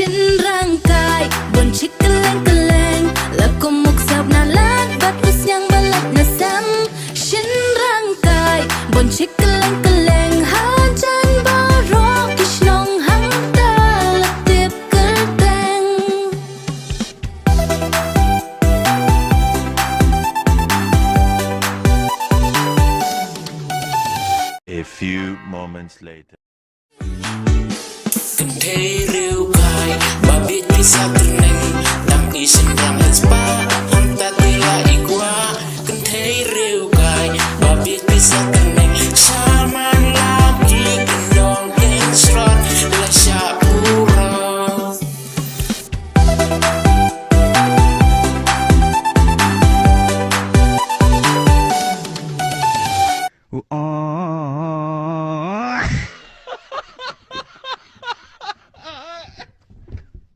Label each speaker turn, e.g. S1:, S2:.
S1: shynrang buồn chiếc canh là cùng một dọc nà lát bắt bút nhang ba lạch nà xăm shynrang buồn chiếc canh hao chân ba rô kích nong hăng ta là tiếp cơn tang.
S2: A few moments later.
S3: Kyntheikai bà biết vì sao từ nành nằm đi shynrang hết